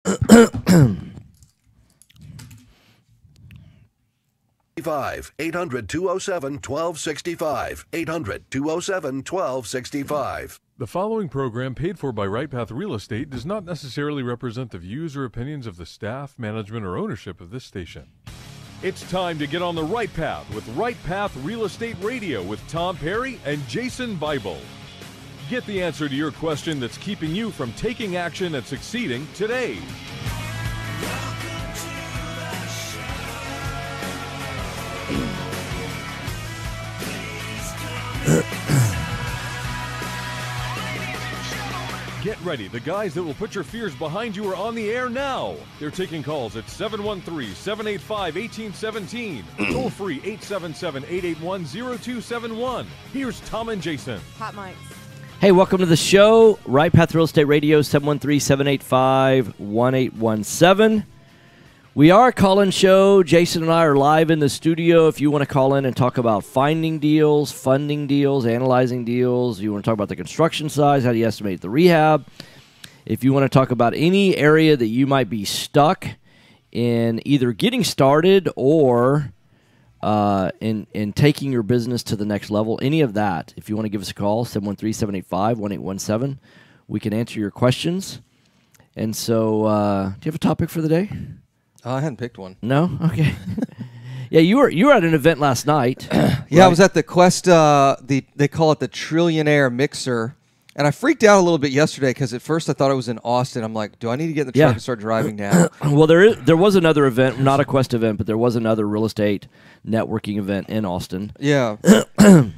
$800-207-1265. 800-207-1265. The following program, paid for by Right Path Real Estate, does not necessarily represent the views or opinions of the staff, management, or ownership of this station. It's time to get on the right path with Right Path Real Estate Radio with Tom Perry and Jason Bible. Get the answer to your question that's keeping you from taking action and succeeding today. Get ready. The guys that will put your fears behind you are on the air now. They're taking calls at 713-785-1817. Toll free 877-881-0271. Here's Tom and Jason. Hot mics. Hey, welcome to the show. Right Path Real Estate Radio, 713-785-1817. We are a call-in show. Jason and I are live in the studio. If you want to call in and talk about finding deals, funding deals, analyzing deals, you want to talk about the construction size, how do you estimate the rehab, if you want to talk about any area that you might be stuck in either getting started or in taking your business to the next level, any of that, if you want to give us a call, 713-785-1817, we can answer your questions. And so, do you have a topic for the day? I hadn't picked one. No? Okay. Yeah, you were at an event last night. Yeah, right? I was at the Quest, they call it the Trillionaire Mixer. And I freaked out a little bit yesterday because at first I thought it was in Austin. I'm like, do I need to get in the truck and start driving now? Well, there was another event, not a Quest event, but there was another real estate networking event in Austin. Yeah.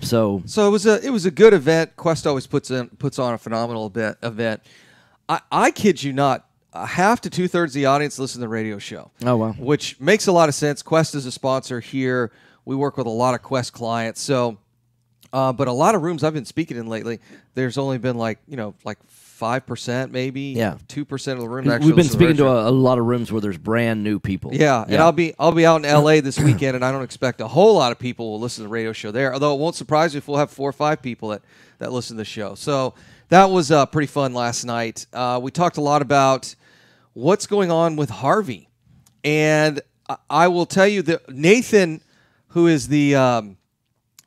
So it was a good event. Quest always puts on a phenomenal event. I kid you not. Half to two-thirds of the audience listen to the radio show. Oh, wow. Which makes a lot of sense. Quest is a sponsor here. We work with a lot of Quest clients. So, but a lot of rooms I've been speaking in lately, there's only been like 5% maybe, 2% of the room actually. We've been speaking to a lot of rooms where there's brand new people. Yeah, and I'll be out in LA this weekend, and I don't expect a whole lot of people will listen to the radio show there. Although it won't surprise me if we'll have 4 or 5 people that listen to the show. So that was pretty fun last night. We talked a lot about what's going on with Harvey. And I will tell you that Nathan, who is the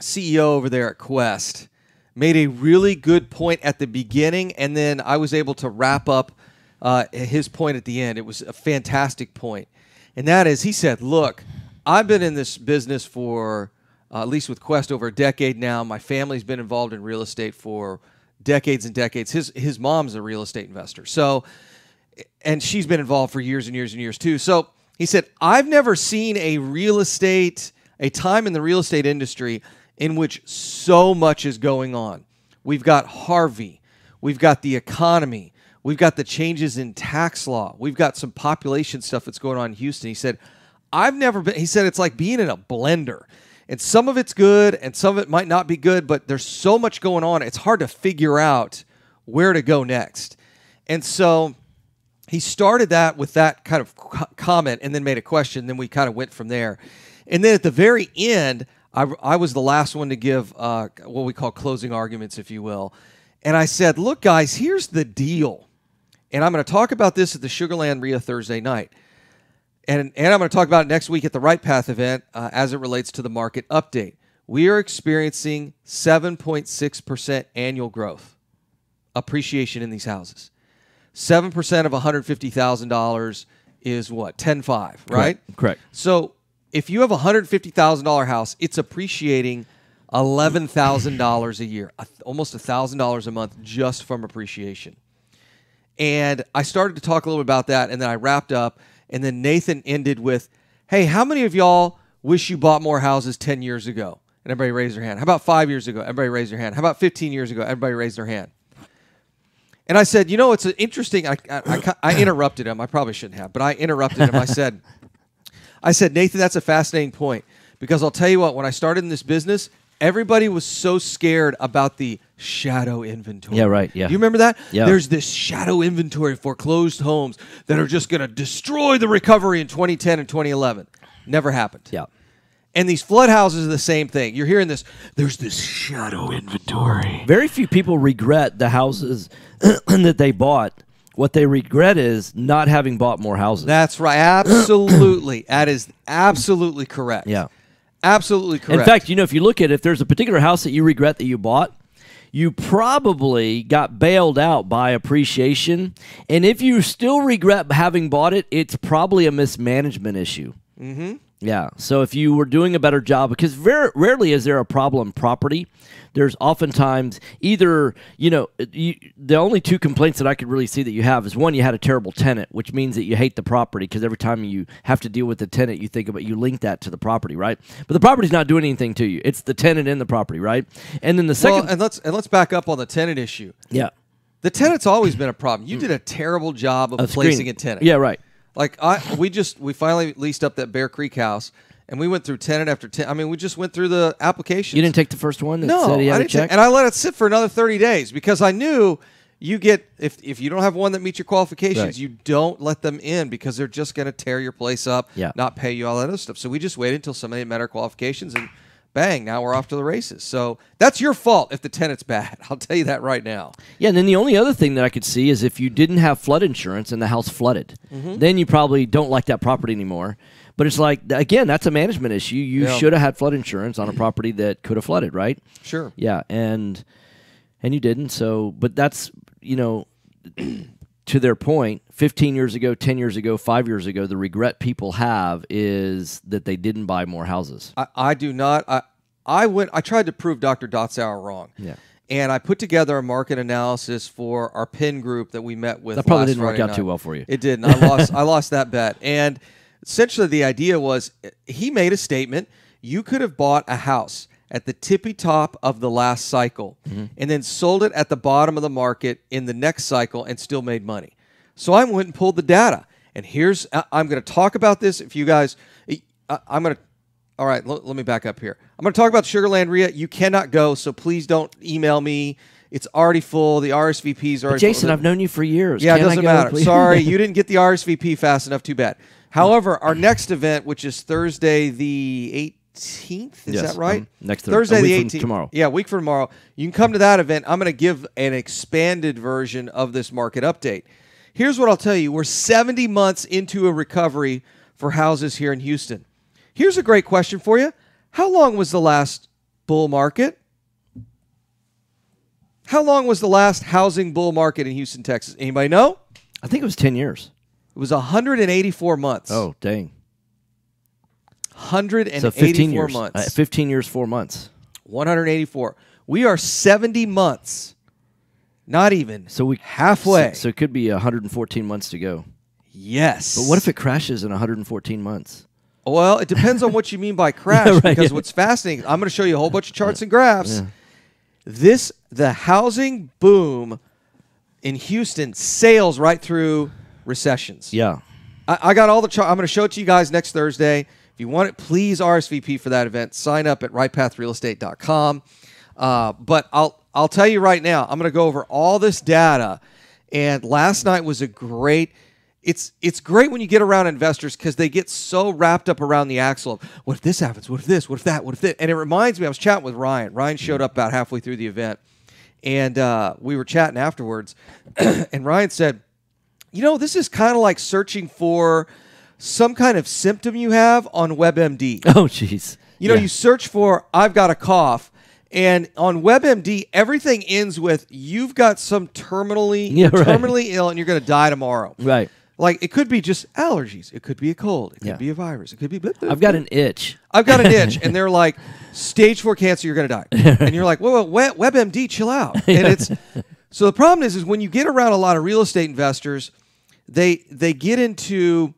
CEO over there at Quest, made a really good point at the beginning, and then I was able to wrap up his point at the end. It was a fantastic point. And that is, he said, look, I've been in this business for, at least with Quest, over a decade now. My family's been involved in real estate for decades and decades. His mom's a real estate investor. So, and she's been involved for years and years and years too. So he said, I've never seen a time in the real estate industry in which so much is going on. We've got Harvey. We've got the economy. We've got the changes in tax law. We've got some population stuff that's going on in Houston. He said, he said, it's like being in a blender. And some of it's good and some of it might not be good, but there's so much going on. It's hard to figure out where to go next. And so he started that with that kind of comment and then made a question. Then we kind of went from there. And then at the very end, I was the last one to give what we call closing arguments, if you will. And I said, look, guys, here's the deal. And I'm going to talk about this at the Sugarland RIA Thursday night. And I'm going to talk about it next week at the Right Path event as it relates to the market update. We are experiencing 7.6% annual growth, appreciation in these houses. 7% of $150,000 is what? 10.5, right? Correct. So if you have a $150,000 house, it's appreciating $11,000 a year, almost $1,000 a month just from appreciation. And I started to talk a little bit about that, and then I wrapped up, and then Nathan ended with, hey, how many of y'all wish you bought more houses 10 years ago? And everybody raised their hand. How about 5 years ago? Everybody raised their hand. How about 15 years ago? Everybody raised their hand. And I said, it's an interesting, I interrupted him. I probably shouldn't have, but I interrupted him. I said, Nathan, that's a fascinating point, because I'll tell you what, when I started in this business, everybody was so scared about the shadow inventory. Yeah, right, yeah. Do you remember that? Yeah. There's this shadow inventory of foreclosed homes that are just going to destroy the recovery in 2010 and 2011. Never happened. Yeah. And these flood houses are the same thing. You're hearing this, there's this shadow inventory. Very few people regret the houses that they bought What they regret is not having bought more houses. That's right. Absolutely. That is absolutely correct. Yeah. Absolutely correct. In fact, if you look at it, if there's a particular house that you regret that you bought, you probably got bailed out by appreciation. And if you still regret having bought it, it's probably a mismanagement issue. Mm-hmm. Yeah. So if you were doing a better job, because very rarely is there a problem property. There's oftentimes either, the only two complaints that I could really see that you have is one, you had a terrible tenant, which means that you hate the property because every time you have to deal with the tenant, you link that to the property, right? But the property's not doing anything to you. It's the tenant in the property, right? And then the second, well, and let's back up on the tenant issue. Yeah. The tenant's always been a problem. You did a terrible job of placing a tenant. Yeah, right. Like we finally leased up that Bear Creek house, and we went through tenant after tenant. I mean, we just went through the applications. You didn't take the first one that no, said he had I a didn't check? and I let it sit for another 30 days because I knew you get if you don't have one that meets your qualifications, Right. you don't let them in because they're just going to tear your place up, Yeah. not pay you all that other stuff. So we just waited until somebody met our qualifications, and bang, now we're off to the races. So that's your fault if the tenant's bad. I'll tell you that right now. Yeah, and then the only other thing that I could see is if you didn't have flood insurance and the house flooded, Mm-hmm. then you probably don't like that property anymore. But it's like, again, that's a management issue. You Yeah. should have had flood insurance on a property that could have flooded, right? Sure. Yeah, and you didn't. So, but that's, to their point, 15 years ago, 10 years ago, 5 years ago, the regret people have is that they didn't buy more houses. I do not. I tried to prove Dr. Dotzauer wrong. Yeah. And I put together a market analysis for our PIN group that we met with. That probably last didn't work Friday out night. too well for you. It didn't. I lost that bet. And essentially, the idea was he made a statement: you could have bought a house at the tippy top of the last cycle, and then sold it at the bottom of the market in the next cycle, and still made money. So I went and pulled the data. And I'm going to talk about this. If you guys, I'm going to. All right, let me back up here. I'm going to talk about Sugar Land RIA. You cannot go, so please don't email me. It's already full. The RSVPs are. But Jason, I've known you for years. Yeah, Can it I doesn't go, matter. please? Sorry, you didn't get the RSVP fast enough. Too bad. However, our next event, which is Thursday the 18th, is Yes, that right? next Thursday a the week from 18th. tomorrow. Yeah, a week from tomorrow. You can come to that event. I'm going to give an expanded version of this market update. Here's what I'll tell you. We're 70 months into a recovery for houses here in Houston. Here's a great question for you. How long was the last bull market? How long was the last housing bull market in Houston, Texas? Anybody know? I think it was 10 years. It was 184 months. Oh, dang. 184 So 15 years. months. 15 years, 4 months. 184. We are 70 months. Not even. So we halfway. So it could be 114 months to go. Yes. But what if it crashes in 114 months? Well, it depends on what you mean by crash. Yeah, right, because yeah. what's fascinating, I'm going to show you a whole bunch of charts and graphs. Yeah. The housing boom in Houston sails right through recessions. Yeah. I got all the charts. I'm going to show it to you guys next Thursday. If you want it, please RSVP for that event. Sign up at rightpathrealestate.com. But I'll tell you right now, I'm going to go over all this data. And last night was a great. It's great when you get around investors because they get so wrapped up around the axle of what if this happens, what if this, what if that, what if this. And it reminds me, I was chatting with Ryan. Ryan showed up about halfway through the event, and we were chatting afterwards. And Ryan said, this is kind of like searching for some kind of symptom you have on WebMD. Oh, jeez. You search for, I've got a cough. And on WebMD, everything ends with, you've got some terminally ill and you're going to die tomorrow. Right. Like, it could be just allergies. It could be a cold. It could be a virus. It could be... I've got an itch. I've got an itch. And they're like, stage 4 cancer, you're going to die. And you're like, whoa, WebMD, chill out. And it's... So the problem is when you get around a lot of real estate investors, they get into...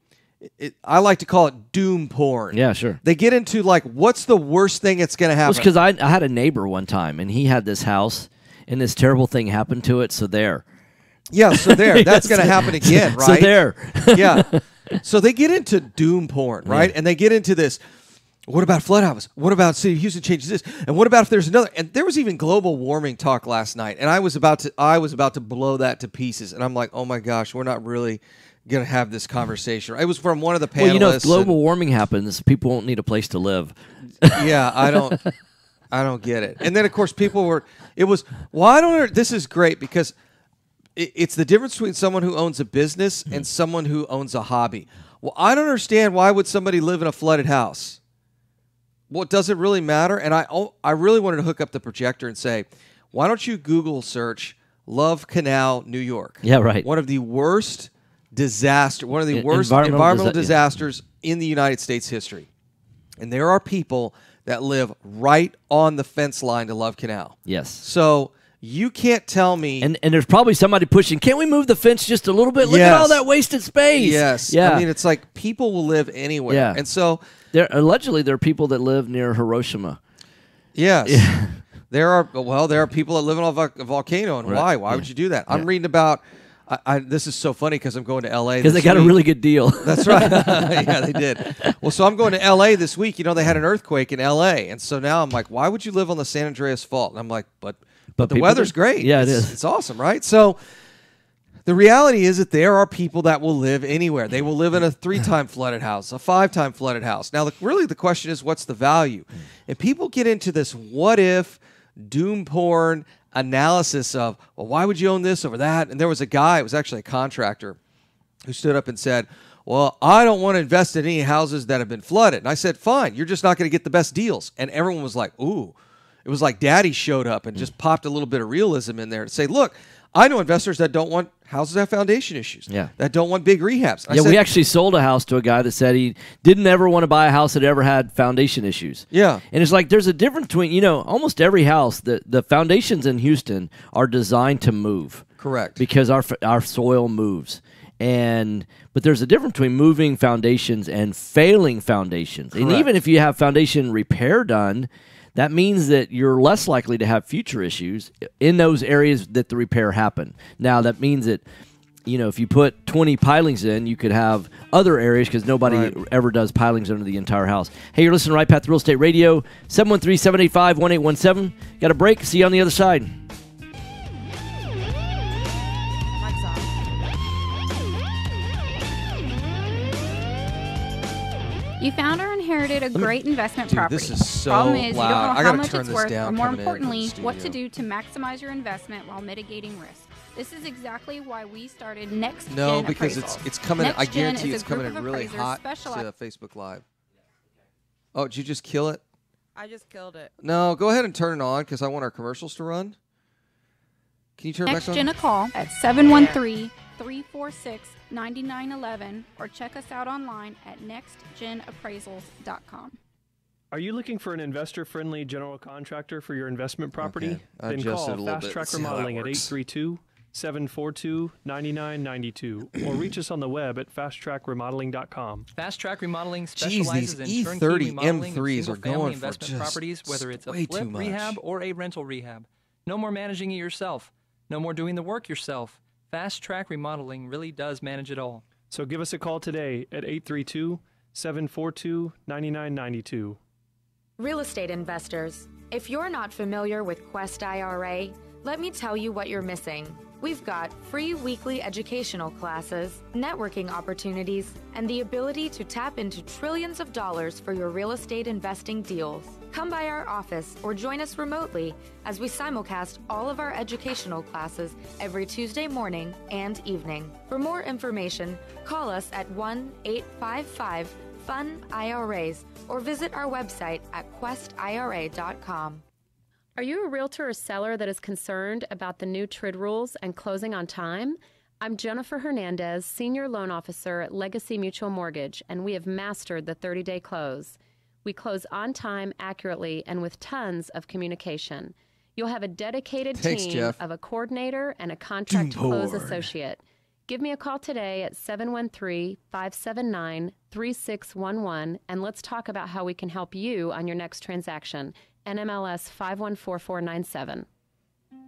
I like to call it doom porn. Yeah, sure. They get into, like, what's the worst thing that's going to happen? Well, it's because I had a neighbor one time, and he had this house, and this terrible thing happened to it, so there. Yeah, so there. That's going to happen again, right? So there. Yeah. So they get into doom porn, right? Yeah. And they get into this, what about flood houses? What about City of Houston changes this? And what about if there's another? And there was even global warming talk last night, and I was about to blow that to pieces. And I'm like, oh my gosh, we're not really going to have this conversation. It was from one of the panelists. Well, if global warming happens, people won't need a place to live. Yeah, I don't get it. And then, of course, this is great because it's the difference between someone who owns a business and someone who owns a hobby. Well, I don't understand, why would somebody live in a flooded house? Well, does it really matter? And I really wanted to hook up the projector and say, why don't you Google search Love Canal, New York? Yeah, right. One of the worst environmental disasters in the United States history. And there are people that live right on the fence line to Love Canal. Yes. So you can't tell me. And there's probably somebody pushing, can't we move the fence just a little bit? Look at all that wasted space. Yes. Yeah. I mean, it's like people will live anywhere. Yeah. And so. Allegedly, there are people that live near Hiroshima. Yes. Yeah. There are people that live on a volcano in Hawaii. Why would you do that? I'm reading about. This is so funny because I'm going to L.A. because they got a really good deal. That's right. Yeah, they did. Well, so I'm going to L.A. this week. You know, they had an earthquake in L.A. And so now I'm like, why would you live on the San Andreas Fault? And I'm like, but the weather's great. Yeah, it is. It's awesome, right? So the reality is that there are people that will live anywhere. They will live in a 3-time flooded house, a 5-time flooded house. Now, really the question is, what's the value? And people get into this what if, doom porn analysis of, well, why would you own this over that? And there was a guy, it was actually a contractor, who stood up and said, well, I don't want to invest in any houses that have been flooded. And I said, fine, you're just not going to get the best deals. And everyone was like, ooh. It was like Daddy showed up and just popped a little bit of realism in there to say, look, I know investors that don't want houses that have foundation issues, that don't want big rehabs. We actually sold a house to a guy that said he didn't ever want to buy a house that ever had foundation issues. Yeah. And it's like there's a difference between, almost every house, the foundations in Houston are designed to move. Correct. Because our soil moves. But there's a difference between moving foundations and failing foundations. Correct. And even if you have foundation repair done, that means that you're less likely to have future issues in those areas that the repair happened. Now, that means that, if you put 20 pilings in, you could have other areas because nobody ever does pilings under the entire house. Hey, you're listening to Right Path Real Estate Radio, 713-785-1817. Got a break. See you on the other side. You found or inherited a great investment property. This is so Problem is, loud. you don't know I how gotta much turn it's this worth, down or more coming in from the importantly, what to studio. do to maximize your investment while mitigating risk. This is exactly why we started Next Gen No, because Appraisals. it's coming in, I Next Gen guarantee is it's a group coming in of really appraisers hot specialized- to Facebook Live. Oh, did you just kill it? I just killed it. No, go ahead and turn it on because I want our commercials to run. Can you turn it Next back Gen on? a call at 713-346-9911 or check us out online at nextgenappraisals.com. Are you looking for an investor-friendly general contractor for your investment property? Okay, I Then adjusted call a little Fast bit. Track See how that Remodeling at works. 832-742-9992 or reach us on the web at fasttrackremodeling.com. Fast Track Remodeling Jeez, specializes these in turnkey E30 remodeling of M3s are single-family going for investment just properties, whether it's a way too flip much. rehab or a rental rehab. No more managing it yourself. No more doing the work yourself. Fast Track Remodeling really does manage it all. So give us a call today at 832-742-9992. Real estate investors, if you're not familiar with Quest IRA, let me tell you what you're missing. We've got free weekly educational classes, networking opportunities, and the ability to tap into trillions of dollars for your real estate investing deals. Come by our office or join us remotely as we simulcast all of our educational classes every Tuesday morning and evening. For more information, call us at 1-855-FUN-IRAs or visit our website at questira.com. Are you a realtor or seller that is concerned about the new TRID rules and closing on time? I'm Jennifer Hernandez, Senior Loan Officer at Legacy Mutual Mortgage, and we have mastered the 30-day close. We close on time, accurately, and with tons of communication. You'll have a dedicated team Jeff. of a coordinator and a contract to close associate. Give me a call today at 713-579-3611, and let's talk about how we can help you on your next transaction. NMLS 514497.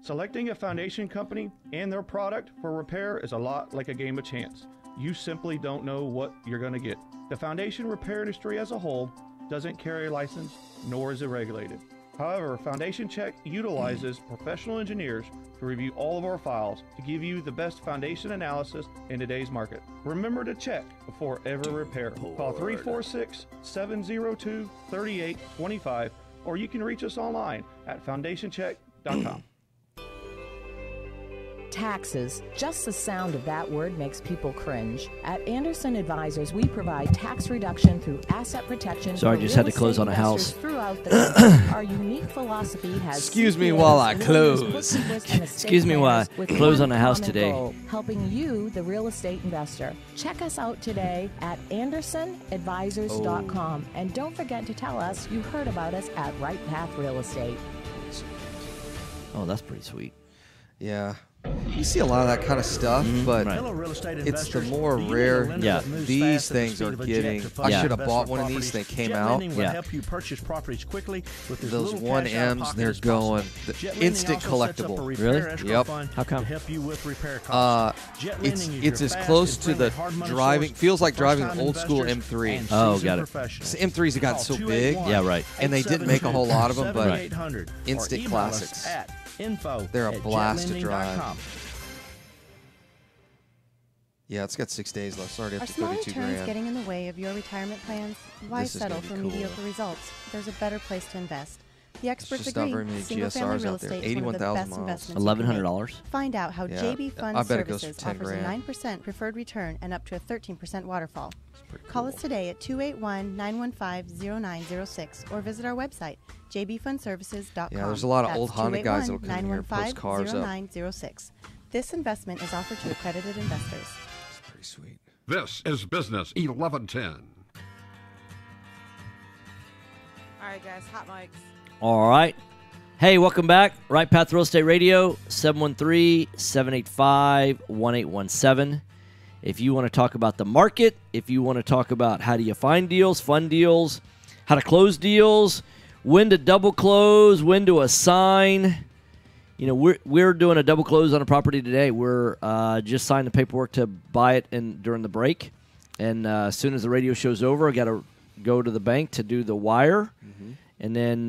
Selecting a foundation company and their product for repair is a lot like a game of chance. You simply don't know what you're going to get. The foundation repair industry as a whole doesn't carry a license, nor is it regulated. However, Foundation Check utilizes professional engineers to review all of our files to give you the best foundation analysis in today's market. Remember to check before every repair. Call 346-702-3825 or you can reach us online at foundationcheck.com. Taxes. Just the sound of that word makes people cringe. At Anderson Advisors, we provide tax reduction through asset protection. Sorry, for just had real to close estate on a house. investors throughout the country. Our unique philosophy has Excuse me CPAs, while I lawyers, close. bookkeepers, and estate Excuse me while I planners with close one on a house common today. goal, helping you, the real estate investor. Check us out today at AndersonAdvisors.com. And don't forget to tell us you heard about us at Right Path Real Estate. Oh, that's pretty sweet. Yeah. You see a lot of that kind of stuff, but right. Hello, real estate it's the investors. more Do you need a rare. lender Yeah. that moves These fast at the things speed are of a getting. jet to I fund should have investment bought one of these. properties? They came Jet out. Lending will Yeah. help you purchase properties quickly with as Those little 1 cash out of M's, pocket they're as possible. going Jet Lending instant also sets up a collectible. repair Really? escrow Yep. fund How come? To help you with repair costs. Jet It's Lending is it's your as fast close and to the friendly hard money driving. source Feels like for driving an first-time old school investors M3. and Oh, seasoned got it. professionals. The M3s have gotten Call so big. 281 Yeah, right. And they didn't make a whole lot of them, but 7800, or instant email us classics. at info They're a at blast to jetlending.com. drive. Yeah, it's got 6 days left. It's already up Are to small 32 returns grand. getting in the way of your retirement plans? Why This is settle gonna be for cool. mediocre results? There's a better place to invest. The experts just not agree. very many Single-family GSRs real out there. estate is one of the 81,000 best miles. investments you can make. $1,100. Find out how Yeah, JB Fund I bet it goes for Services 10 offers grand. a 9% preferred return and up to a 13% waterfall. Pretty Call cool. us today at 281-915-0906 or visit our website, jbfundservices.com. Yeah, there's a lot of That's old Honda guys that'll come in here and post cars up. 281-915-0906. This investment is offered to accredited investors. It's pretty sweet. This is Business 1110. All right, guys, hot mics. All right. Hey, welcome back. Right Path Real Estate Radio, 713-785-1817. If you want to talk about the market, if you want to talk about how do you find deals, fund deals, how to close deals, when to double close, when to assign. You know, we're doing a double close on a property today. We're just signed the paperwork to buy it during the break. And as soon as the radio show's over, I got to go to the bank to do the wire. And then,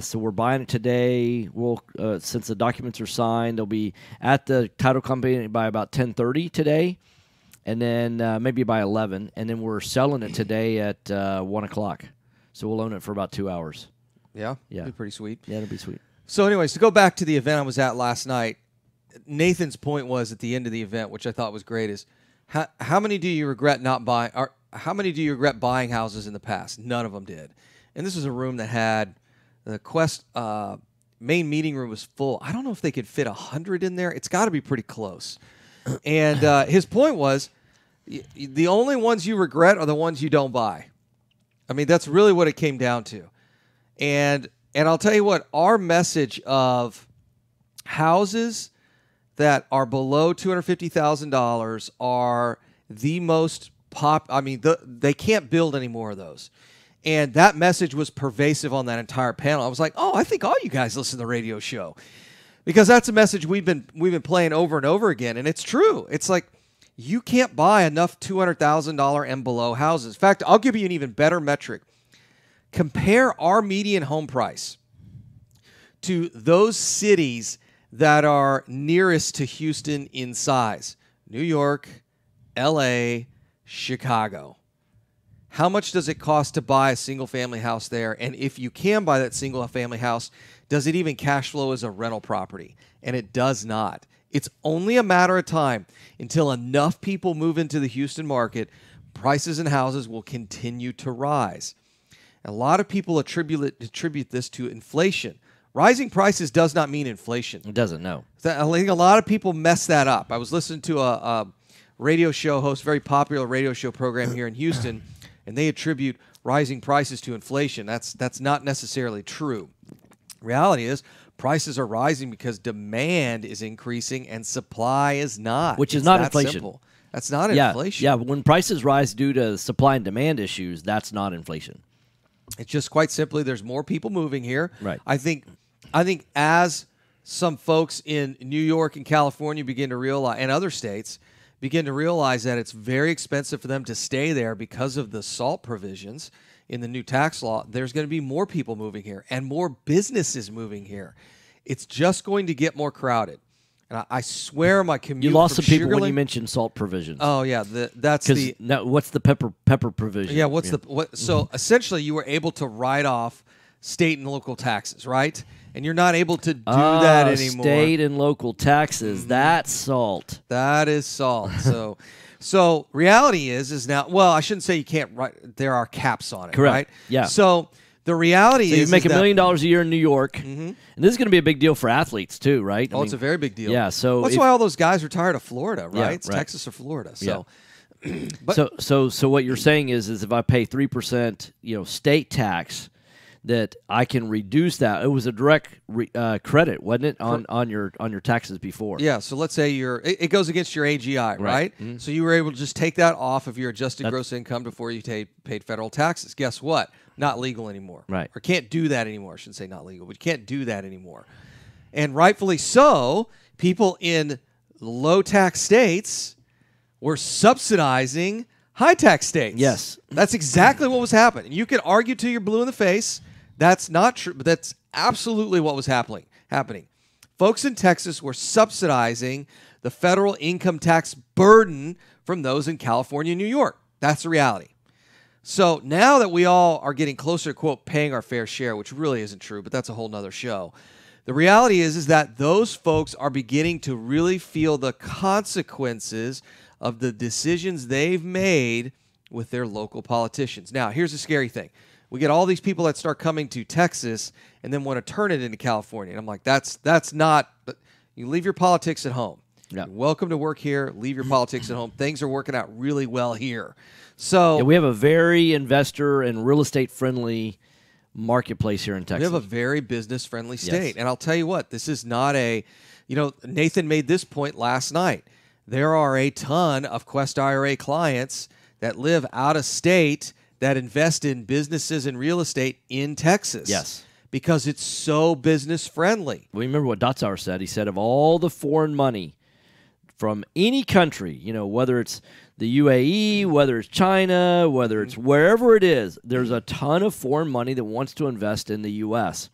so we're buying it today. We'll, since the documents are signed, they'll be at the title company by about 10:30 today, and then maybe by 11. And then we're selling it today at 1 o'clock. So we'll own it for about 2 hours. Yeah? Yeah. Be pretty sweet. Yeah, it'll be sweet. So anyways, to go back to the event I was at last night, Nathan's point was at the end of the event, which I thought was great, is how many do you regret not buying, or how many do you regret buying houses in the past? None of them did. And this was a room that had the Quest main meeting room was full. I don't know if they could fit 100 in there. It's got to be pretty close. And his point was, the only ones you regret are the ones you don't buy. I mean, that's really what it came down to. And I'll tell you what, our message of houses that are below $250,000 are the most they can't build any more of those. And that message was pervasive on that entire panel. I was like, oh, I think all you guys listen to the radio show. Because that's a message we've been playing over and over again. And it's true. It's like you can't buy enough $200,000 and below houses. In fact, I'll give you an even better metric. Compare our median home price to those cities that are nearest to Houston in size. New York, LA, Chicago. How much does it cost to buy a single-family house there? And if you can buy that single-family house, does it even cash flow as a rental property? And it does not. It's only a matter of time until enough people move into the Houston market, prices and houses will continue to rise. A lot of people attribute this to inflation. Rising prices does not mean inflation. It doesn't, no. I think a lot of people mess that up. I was listening to a radio show host, very popular radio show program here in Houston, and they attribute rising prices to inflation. That's not necessarily true. Reality is prices are rising because demand is increasing and supply is not. Which is not that inflation. Simple. That's not Yeah, inflation. yeah, when prices rise due to supply and demand issues, that's not inflation. It's just quite simply there's more people moving here. Right. I think as some folks in New York and California begin to realize, and other states begin to realize that it's very expensive for them to stay there because of the SALT provisions in the new tax law, there's going to be more people moving here and more businesses moving here. It's just going to get more crowded. And I swear my commute. You lost from some people when Sugarland- you mentioned SALT provisions. Oh yeah, that's the. Now, what's the pepper provision? Yeah, what's the what? So essentially, you were able to write off state and local taxes, right? and you're not able to do that anymore. State and local taxes. That's salt. That is salt. So reality is now. Well, I shouldn't say you can't. There are caps on it. Correct. Right. Yeah. So the reality is you make is $1 million a year in New York, and this is going to be a big deal for athletes too, right? It's a very big deal. Yeah. So that's why all those guys retired to Florida, right? Yeah, It's right. Texas or Florida. So. Yeah. So what you're saying is if I pay 3%, state tax, that I can reduce that. It was a direct credit, wasn't it, on your taxes before? Yeah. So let's say it goes against your AGI, right? Mm-hmm. So you were able to just take that off of your adjusted gross income before you paid federal taxes. Guess what? Not legal anymore. Right. Or can't do that anymore. I shouldn't say not legal, but you can't do that anymore. And rightfully so, people in low tax states were subsidizing high tax states. Yes. That's exactly what was happening. You can argue till you're blue in the face. That's not true, but that's absolutely what was happening. Folks in Texas were subsidizing the federal income tax burden from those in California and New York. That's the reality. So now that we all are getting closer to, quote, paying our fair share, which really isn't true, but that's a whole nother show. The reality is that those folks are beginning to really feel the consequences of the decisions they've made with their local politicians. Now, here's the scary thing. We get all these people that start coming to Texas and then want to turn it into California. And I'm like, that's not – you leave your politics at home. Yeah. You're welcome to work here. Leave your politics at home. Things are working out really well here. So we have a very investor and real estate friendly marketplace here in Texas. We have a very business friendly state. Yes. And I'll tell you what, this is not Nathan made this point last night. There are a ton of Quest IRA clients that live out of state that invest in businesses and real estate in Texas. Yes. Because it's so business friendly. Well, remember what Dotzauer said? He said of all the foreign money from any country, whether it's the UAE, whether it's China, whether it's wherever it is, there's a ton of foreign money that wants to invest in the U.S.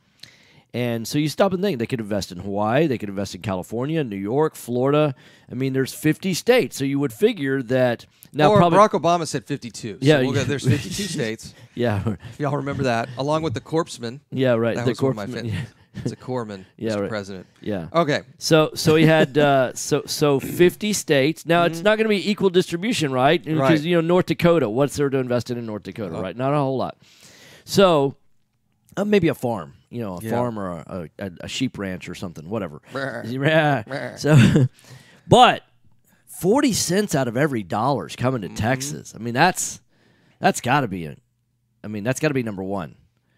And so you stop and think, they could invest in Hawaii, they could invest in California, New York, Florida. I mean, there's 50 states, so you would figure that now. Or probably, Barack Obama said 52. Yeah, so there's 52 states. Yeah, if y'all remember that, along with the Corpsman. Yeah, right. That The was one of my Corpsman, favorites. It's a Corpsman, Yeah, Mr. right. President. Yeah. Okay. So he had so 50 states. Now it's not going to be equal distribution, right? Because North Dakota, what's there to invest in North Dakota, right? Not a whole lot. So maybe a farm, farm or a sheep ranch or something, whatever. So, but 40 cents out of every dollar is coming to Texas. I mean, that's got to be that's got to be number one.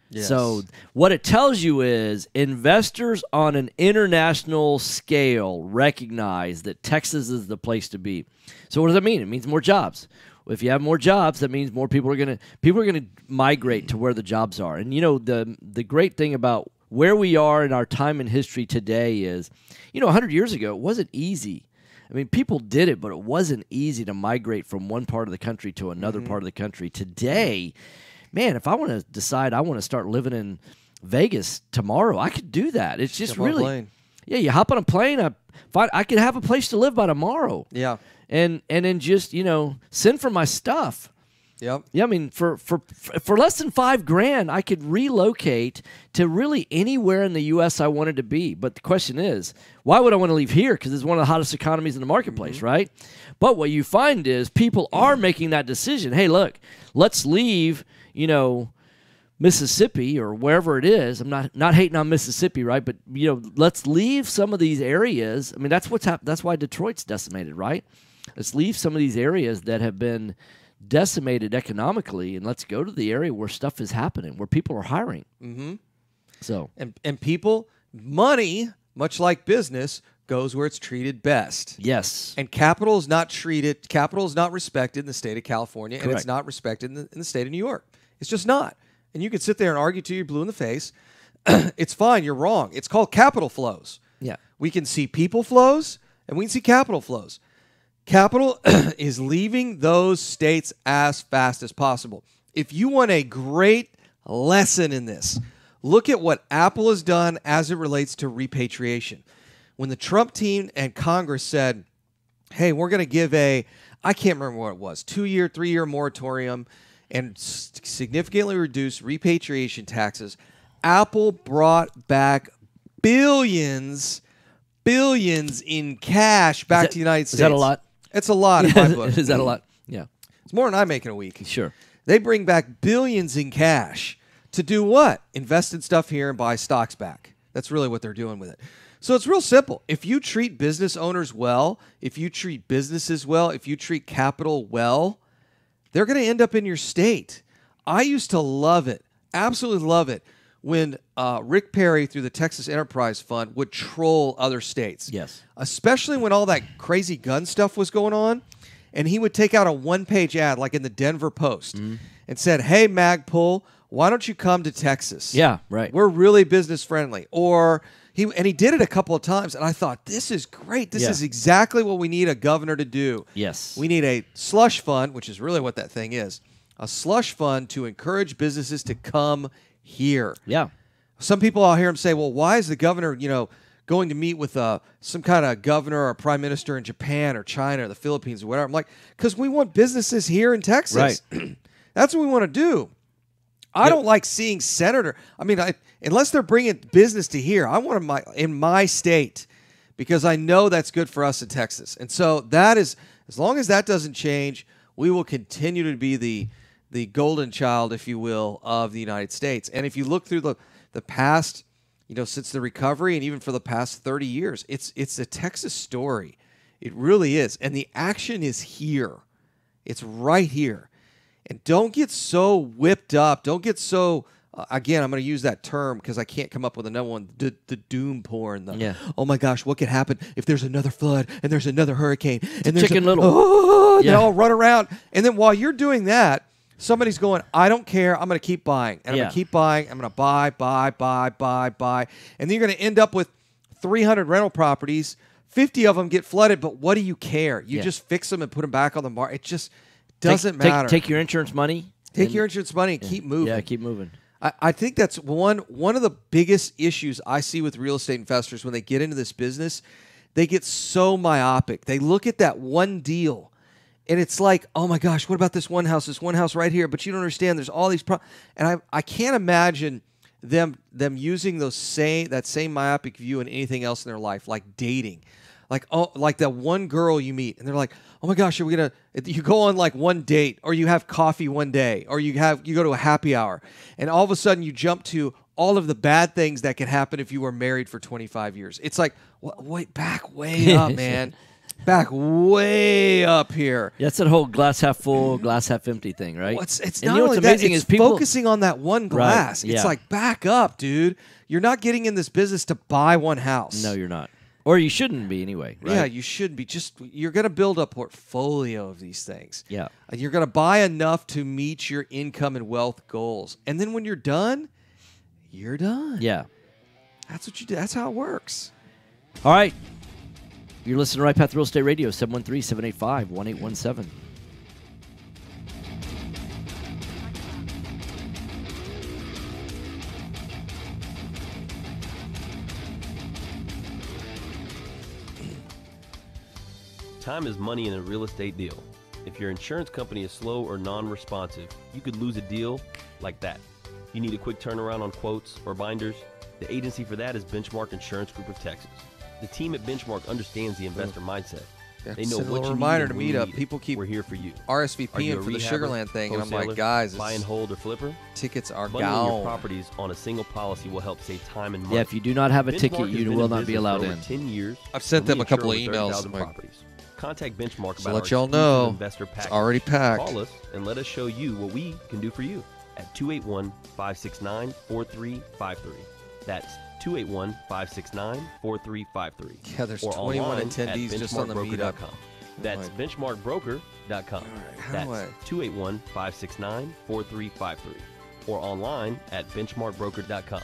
Yes. So what it tells you is investors on an international scale recognize that Texas is the place to be. So what does that mean? It means more jobs. If you have more jobs, that means more people are going to migrate to where the jobs are. And the great thing about where we are in our time in history today is, 100 years ago it wasn't easy. I mean, people did it, but it wasn't easy to migrate from one part of the country to another part of the country. Today, man, if I want to decide I want to start living in Vegas tomorrow, I could do that. It's just really, yeah. You hop on a plane. I could have a place to live by tomorrow. Yeah, and then just send for my stuff. Yep. Yeah, I mean, for less than $5,000, I could relocate to really anywhere in the U.S. I wanted to be. But the question is, why would I want to leave here? Because it's one of the hottest economies in the marketplace, right? But what you find is people are making that decision. Hey, look, let's leave, Mississippi or wherever it is. I'm not hating on Mississippi, right? But let's leave some of these areas. I mean, that's what's happened. That's why Detroit's decimated, right? Let's leave some of these areas that have been decimated economically, and let's go to the area where stuff is happening, where people are hiring. Mm-hmm. So and people, money, much like business, goes where it's treated best. Yes. And capital is not respected in the state of California, Correct. and it's not respected in the state of New York. It's just not. And you can sit there and argue till you're blue in the face. It's fine. You're wrong. It's called capital flows. Yeah. We can see people flows, and we can see capital flows. Capital is leaving those states as fast as possible. If you want a great lesson in this, look at what Apple has done as it relates to repatriation. When the Trump team and Congress said, hey, we're going to give I can't remember what it was, 2-year, 3-year moratorium and significantly reduce repatriation taxes, Apple brought back billions in cash back to the United States. Is that a lot? It's a lot in my book. Is that a lot? Yeah. It's more than I make in a week. Sure. They bring back billions in cash to do what? Invest in stuff here and buy stocks back. That's really what they're doing with it. So it's real simple. If you treat business owners well, if you treat businesses well, if you treat capital well, they're going to end up in your state. I used to love it, absolutely love it, when Rick Perry through the Texas Enterprise Fund would troll other states. Yes. Especially when all that crazy gun stuff was going on. And he would take out a one-page ad like in the Denver Post and said, hey, Magpul, why don't you come to Texas? Yeah, right. We're really business friendly. Or he did it a couple of times, and I thought, this is great. This is exactly what we need a governor to do. Yes. We need a slush fund, which is really what that thing is, a slush fund to encourage businesses to come here. Yeah. Some people, I'll hear them say, well, why is the governor, going to meet with some kind of governor or prime minister in Japan or China or the Philippines or whatever? I'm like, because we want businesses here in Texas. Right. That's what we want to do. I don't like seeing unless they're bringing business to here, I want them in my state because I know that's good for us in Texas. And so that is, as long as that doesn't change, we will continue to be the golden child, if you will, of the United States. And if you look through the past, since the recovery and even for the past 30 years, it's a Texas story. It really is. And the action is here. It's right here. And don't get so whipped up. Don't get so, again, I'm going to use that term because I can't come up with another one, the doom porn. Oh, my gosh, what could happen if there's another flood and there's another hurricane? And there's Chicken Little. They all run around. And then while you're doing that, somebody's going, I don't care. I'm going to keep buying. And I'm going to keep buying. I'm going to buy. And then you're going to end up with 300 rental properties. 50 of them get flooded, but what do you care? You just fix them and put them back on the market. It just doesn't matter. Take your insurance money. Take your insurance money and keep moving. Yeah, keep moving. I think that's one of the biggest issues I see with real estate investors when they get into this business. They get so myopic. They look at that one deal, and it's like, oh my gosh, what about this one house right here? But you don't understand. There's all these and I can't imagine them using that same myopic view in anything else in their life, like dating. Like that one girl you meet, and they're like, oh my gosh, you go on like one date, or you have coffee one day, or you go to a happy hour, and all of a sudden you jump to all of the bad things that could happen if you were married for 25 years. It's like, wait, back way up, man. Back way up here. Yeah, it's that whole glass half full, glass half empty thing, right? Well, it's not only that, it's focusing on that one glass. Right, it's like, back up, dude. You're not getting in this business to buy one house. No, you're not. Or you shouldn't be anyway, right? Yeah, you should be. You're going to build a portfolio of these things. Yeah. And you're going to buy enough to meet your income and wealth goals. And then when you're done, you're done. Yeah. That's what you do. That's how it works. All right. You're listening to Right Path Real Estate Radio, 713-785-1817. Time is money in a real estate deal. If your insurance company is slow or non-responsive, you could lose a deal like that. You need a quick turnaround on quotes or binders? The agency for that is Benchmark Insurance Group of Texas. The team at Benchmark understands the investor mindset. They know what you reminder need to and meet when up. you need People it. keep We're here for you. RSVPing for the Sugarland thing, and I'm like, guys, buy and hold or flipper? Tickets are Bundling your gone. properties on a single policy will help save time and money. Yeah, if you do not have a Benchmark ticket, has you been will in not be business allowed for over in. 10 years. I've sent them a couple of emails. 30,000 properties. Contact Benchmark So about let our y'all exclusive know investor it's package. already packed. Call us and let us show you what we can do for you at 281-569-4353. That's 281-569-4353. Yeah, there's or 21 online attendees at just on the meetup. benchmarkbroker.com. That's benchmarkbroker.com. That's 281-569-4353. Or online at benchmarkbroker.com.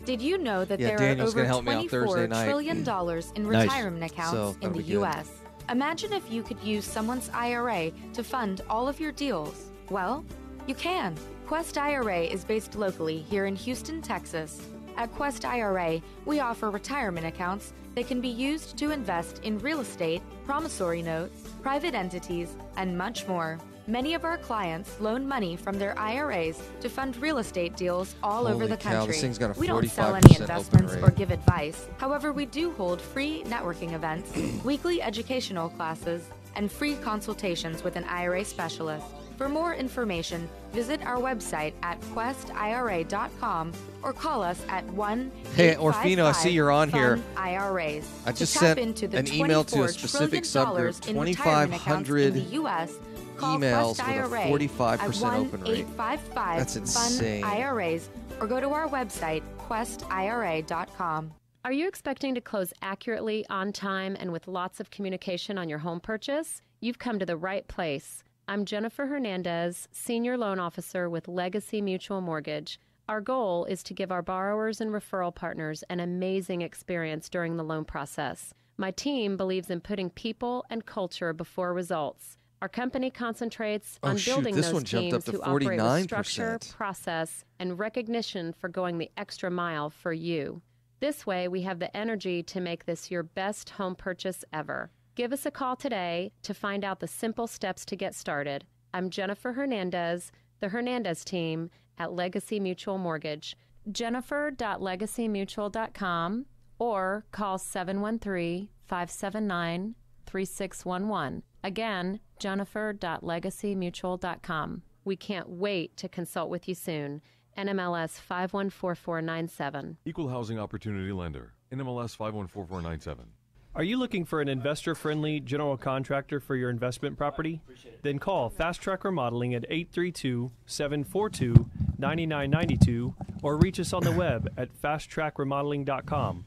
Did you know that there Daniel's are gonna over help me out Thursday $24 night. trillion in Nice. retirement accounts So, in that'll the be good. U.S.? Imagine if you could use someone's IRA to fund all of your deals. Well, you can. Quest IRA is based locally here in Houston, Texas. At Quest IRA, we offer retirement accounts that can be used to invest in real estate, promissory notes, private entities, and much more. Many of our clients loan money from their IRAs to fund real estate deals all over Holy the cow, country. this thing's got a We don't sell 45% any open investments rate. or give advice. However, we do hold free networking events, weekly educational classes, and free consultations with an IRA specialist. For more information, visit our website at questira.com or call us at 1 Hey, Orfino, I see you're on here. IRAs. I just to tap sent into the an email to a $24 specific trillion subgroup, in retirement accounts 2,500 in the U.S. Call emails Quest with a IRA 45% at open rate. 1-855 That's insane. Fund IRAs or go to our website questira.com. Are you expecting to close accurately, on time, and with lots of communication on your home purchase? You've come to the right place. I'm Jennifer Hernandez, Senior Loan Officer with Legacy Mutual Mortgage. Our goal is to give our borrowers and referral partners an amazing experience during the loan process. My team believes in putting people and culture before results. Our company concentrates on building this those one jumped up teams to who operate with structure, 49%. process, and recognition for going the extra mile for you. This way, we have the energy to make this your best home purchase ever. Give us a call today to find out the simple steps to get started. I'm Jennifer Hernandez, the Hernandez team at Legacy Mutual Mortgage. Jennifer.legacymutual.com or call 713-579-3611. Again, Jennifer.legacymutual.com. We can't wait to consult with you soon. NMLS 514497. Equal Housing Opportunity Lender. NMLS 514497. Are you looking for an investor-friendly general contractor for your investment property? Then call Fast Track Remodeling at 832-742-9992 or reach us on the web at fasttrackremodeling.com.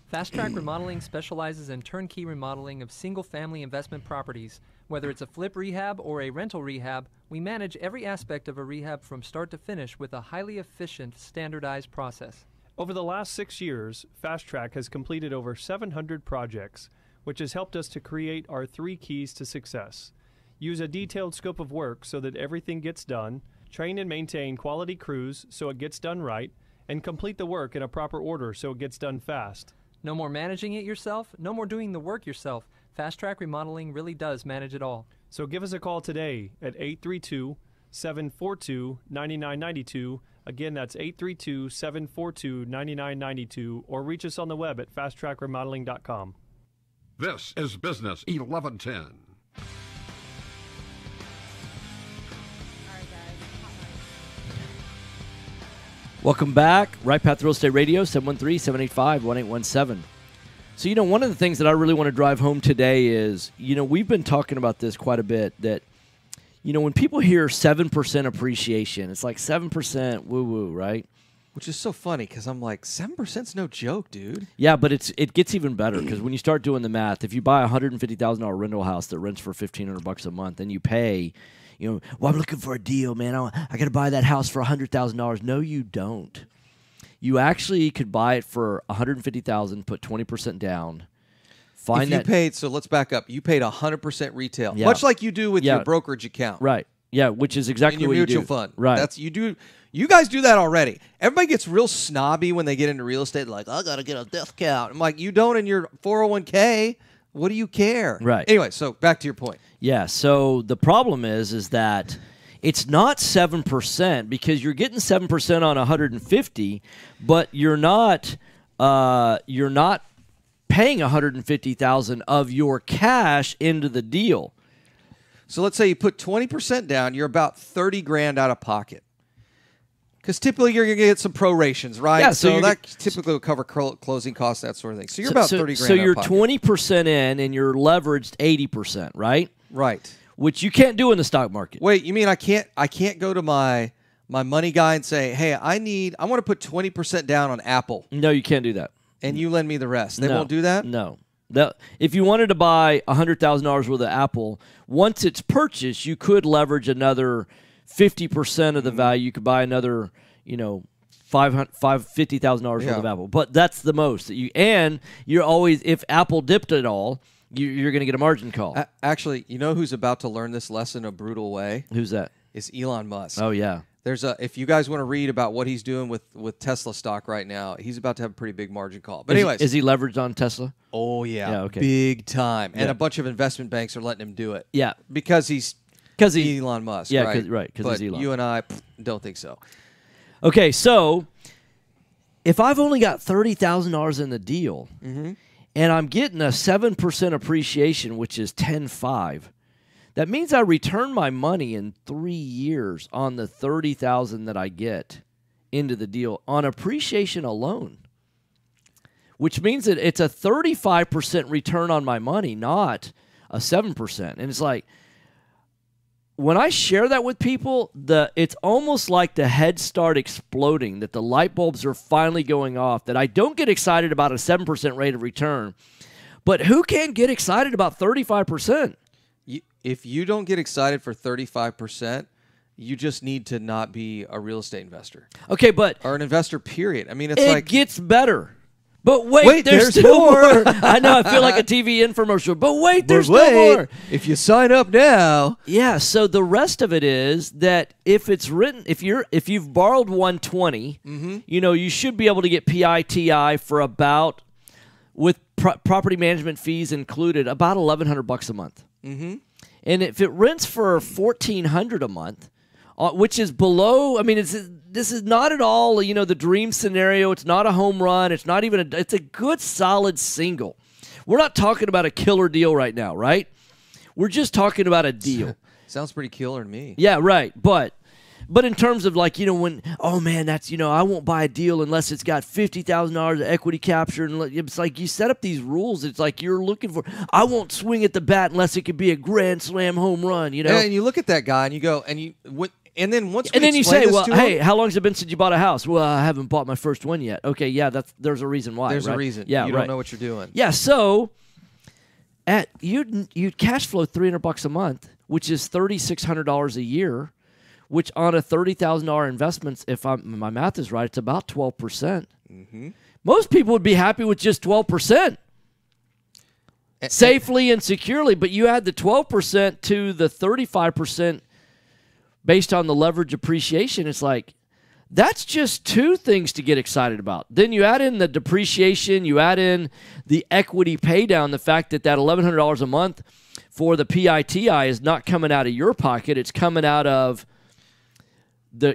Fast Track Remodeling specializes in turnkey remodeling of single-family investment properties. Whether it's a flip rehab or a rental rehab, we manage every aspect of a rehab from start to finish with a highly efficient, standardized process. Over the last 6 years, Fast Track has completed over 700 projects, which has helped us to create our 3 keys to success. Use a detailed scope of work so that everything gets done, train and maintain quality crews so it gets done right, and complete the work in a proper order so it gets done fast. No more managing it yourself, no more doing the work yourself. Fast Track Remodeling really does manage it all. So give us a call today at 832-742-9992. Again, that's 832-742-9992, or reach us on the web at fasttrackremodeling.com. This is Business 1110. Welcome back. Right Path Real Estate Radio, 713-785-1817. So, one of the things that I really want to drive home today is, we've been talking about this quite a bit, that, when people hear 7% appreciation, it's like 7% woo-woo, right? Which is so funny because I'm like, 7%'s no joke, dude. Yeah, but it gets even better because when you start doing the math, if you buy a $150,000 rental house that rents for $1,500 a month and you pay, I'm looking for a deal, man. I got to buy that house for $100,000. No, you don't. You actually could buy it for $150,000, put 20% down. So let's back up. You paid 100% retail, Yeah. much like you do with your brokerage account, Right. Yeah, which is exactly in your what you mutual do. fund. Right. That's you do. You guys do that already. Everybody gets real snobby when they get into real estate. Like, I got to get a death count. I'm like, you don't in your 401k. What do you care? Right. Anyway, so back to your point. Yeah, so the problem is that it's not 7% because you're getting 7% on 150, but you're not paying $150,000 of your cash into the deal. So let's say you put 20% down, you're about $30,000 out of pocket. Because typically you're going to get some prorations, right? Yeah, so that typically will cover closing costs, that sort of thing. So you're about $30,000 So out you're of pocket. 20% in and you're leveraged 80%, right? Right. Which you can't do in the stock market. Wait, you mean I can't go to my money guy and say, hey, I want to put 20% down on Apple. No, you can't do that. And you lend me the rest. They No. won't do that? No. If you wanted to buy $100,000 worth of Apple, once it's purchased, you could leverage another 50% of the value. You could buy another, $50,000 worth of Apple. But that's the most that you. And you're always, if Apple dipped it all, you're going to get a margin call. Actually, you know who's about to learn this lesson a brutal way? Who's that? It's Elon Musk. Oh yeah. If you guys want to read about what he's doing with Tesla stock right now, he's about to have a pretty big margin call. But anyways, is he leveraged on Tesla? Oh yeah, okay. big time. And Yeah. a bunch of investment banks are letting him do it. Yeah, because he's 'Cause Elon Musk. yeah, right? 'cause But he's Elon. you and I don't think so. Okay, so if I've only got $30,000 in the deal, and I'm getting a 7% appreciation, which is 10.5, that means I return my money in 3 years on the $30,000 that I get into the deal on appreciation alone, which means that it's a 35% return on my money, not a 7%. And it's like, when I share that with people, it's almost like the head start exploding, that the light bulbs are finally going off, that I don't get excited about a 7% rate of return. But who can get excited about 35%? If you don't get excited for 35%, you just need to not be a real estate investor. Okay, but... Or an investor, period. I mean, it's it like... gets better. But wait, there's still more. I know, I feel like a TV infomercial. But wait, there's still more. If you sign up now. Yeah, so the rest of it is that if it's written, if you've borrowed 120, you know, you should be able to get PITI for about, with property management fees included, about $1,100 a month. And if it rents for $1,400 a month, which is below, I mean, this is not at all, you know, the dream scenario. It's not a home run. It's not even it's a good, solid single. We're not talking about a killer deal right now, right? We're just talking about a deal. Sounds pretty killer to me. Yeah, right. But in terms of like, you know, when, oh man, that's, you know, I won't buy a deal unless it's got $50,000 of equity capture. And it's like you set up these rules. It's like you're looking for, I won't swing at the bat unless it could be a grand slam home run, you know? And you look at that guy and you go, and then once and then you say, well, hey, him, how long has it been since you bought a house? Well, I haven't bought my first one yet. Okay, yeah, there's a reason why. There's right? a reason. Yeah, you right. don't know what you're doing. Yeah, so you'd cash flow $300 a month, which is $3,600 a year, which on a $30,000 investment, if my math is right, it's about 12%. Most people would be happy with just 12%. Safely and securely, but you add the 12% to the 35% based on the leverage appreciation, it's like, that's just two things to get excited about. Then you add in the depreciation, you add in the equity pay down, the fact that $1,100 a month for the PITI is not coming out of your pocket, it's coming out of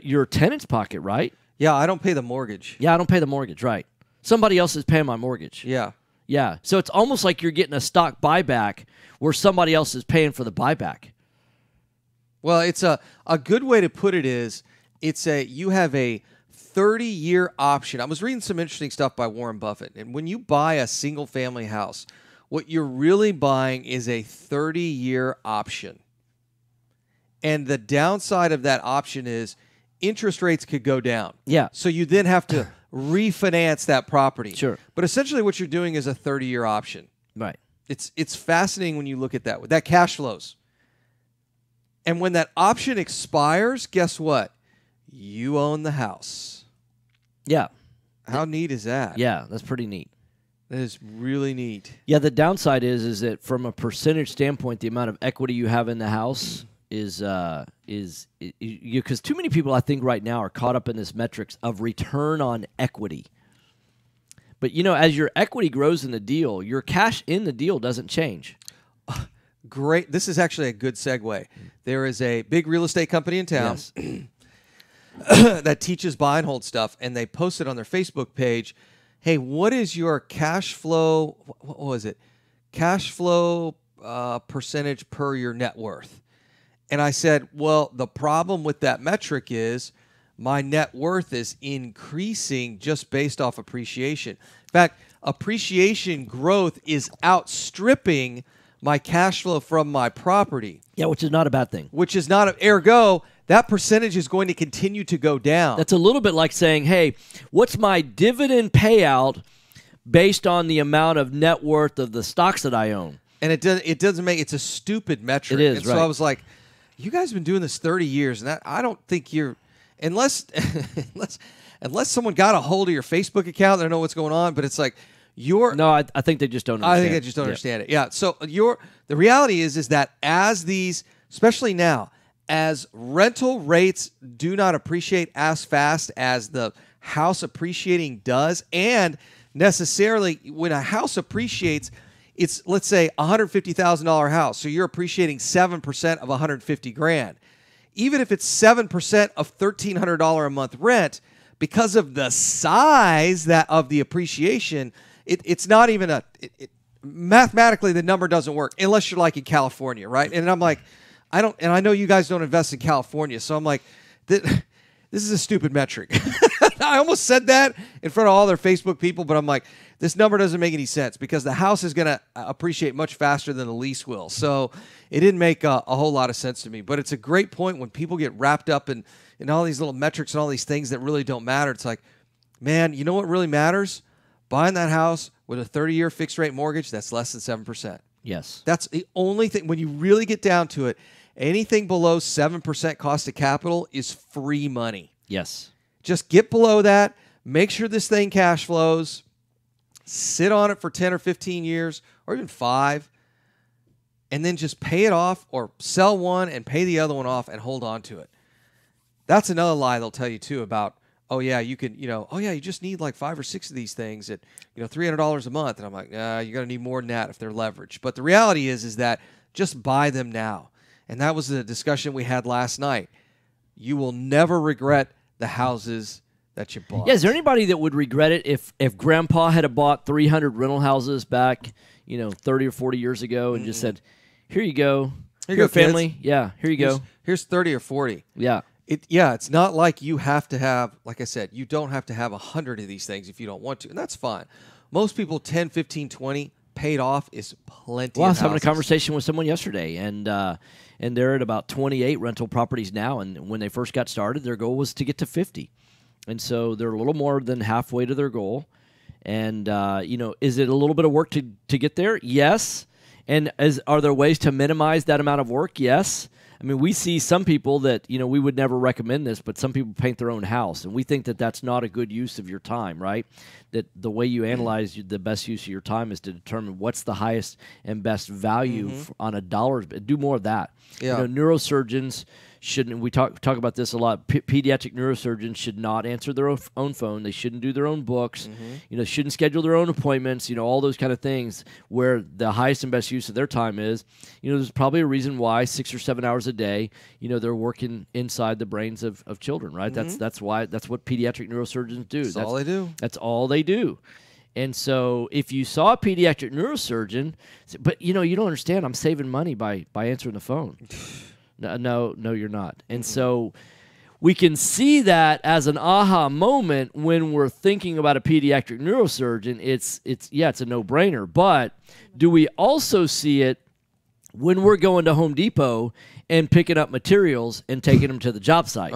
your tenant's pocket, right? Yeah, I don't pay the mortgage. Yeah, I don't pay the mortgage, right. Somebody else is paying my mortgage. Yeah. Yeah, so it's almost like you're getting a stock buyback where somebody else is paying for the buyback. Well, it's a good way to put it is you have a 30-year option. I was reading some interesting stuff by Warren Buffett, and when you buy a single-family house, what you're really buying is a 30-year option. And the downside of that option is interest rates could go down. Yeah. So you then have to refinance that property. Sure. But essentially what you're doing is a 30-year option. Right. It's fascinating when you look at that. That cash flows. And when that option expires, guess what? You own the house. Yeah. How neat is that? Yeah, that's pretty neat. That is really neat. Yeah, the downside is that from a percentage standpoint, the amount of equity you have in the house is because too many people, I think, right now are caught up in this metrics of return on equity. But, you know, as your equity grows in the deal, your cash in the deal doesn't change. Great. This is actually a good segue. There is a big real estate company in town that teaches buy and hold stuff, and they posted on their Facebook page, hey, what is your cash flow, what was it? Cash flow percentage per your net worth. And I said, well, the problem with that metric is my net worth is increasing just based off appreciation. In fact, appreciation growth is outstripping my cash flow from my property. Yeah, which is not a bad thing. Which is not, ergo, that percentage is going to continue to go down. That's a little bit like saying, hey, what's my dividend payout based on the amount of net worth of the stocks that I own? And it doesn't make, it's a stupid metric. It is, and so I was like, you guys have been doing this 30 years, and I don't think you're, unless someone got a hold of your Facebook account, they don't know what's going on, but it's like, No, I think they just don't understand. I think they just don't understand it. Yeah. So the reality is that as these, especially now, as rental rates do not appreciate as fast as the house appreciating does, and necessarily when a house appreciates, it's, let's say, $150,000 house. So you're appreciating 7% of $150,000. Even if it's 7% of $1,300 a month rent, because of the size of the appreciation, it's not even mathematically the number doesn't work unless you're like in California, right? And I'm like, I know you guys don't invest in California, so I'm like, this is a stupid metric. I almost said that in front of all their Facebook people, but I'm like, this number doesn't make any sense because the house is going to appreciate much faster than the lease will. So it didn't make a whole lot of sense to me. But it's a great point when people get wrapped up in all these little metrics and all these things that really don't matter. It's like, man, you know what really matters? Buying that house with a 30-year fixed rate mortgage that's less than 7%. Yes. That's the only thing. When you really get down to it, anything below 7% cost of capital is free money. Yes. Just get below that. Make sure this thing cash flows. Sit on it for 10 or 15 years or even 5. And then just pay it off or sell one and pay the other one off and hold on to it. That's another lie they'll tell you, too, about, oh, yeah, you can, you just need like 5 or 6 of these things at, $300 a month. And I'm like, nah, you're going to need more than that if they're leveraged. But the reality is that just buy them now. And that was the discussion we had last night. You will never regret the houses that you bought. Yeah, is there anybody that would regret it if Grandpa had bought 300 rental houses back, 30 or 40 years ago and just said, here you go. Here you go, family. kids. Yeah, here you go. Here's 30 or 40. Yeah. It's not like you have to have, like I said, you don't have to have 100 of these things if you don't want to, and that's fine. Most people, 10, 15, 20 paid off is plenty. Well, I was of having a houses. conversation with someone yesterday, and they're at about 28 rental properties now, and when they first got started, their goal was to get to 50. And so they're a little more than halfway to their goal. And, is it a little bit of work to get there? Yes. And are there ways to minimize that amount of work? Yes. I mean, we see some people that, we would never recommend this, but some people paint their own house. And we think that that's not a good use of your time, right? That the way you analyze the best use of your time is to determine what's the highest and best value on a dollar. Do more of that. Yeah. Neurosurgeons shouldn't, we talk about this a lot, pediatric neurosurgeons should not answer their own phone. They shouldn't do their own books. Shouldn't schedule their own appointments, all those kind of things where the highest and best use of their time is. There's probably a reason why 6 or 7 hours a day, they're working inside the brains of children, right? That's what pediatric neurosurgeons do. That's all they do. That's all they do. And so if you saw a pediatric neurosurgeon, but you don't understand, I'm saving money by answering the phone. No, you're not. And so we can see that as an aha moment when we're thinking about a pediatric neurosurgeon. It's a no-brainer. But do we also see it when we're going to Home Depot and picking up materials and taking them to the job site?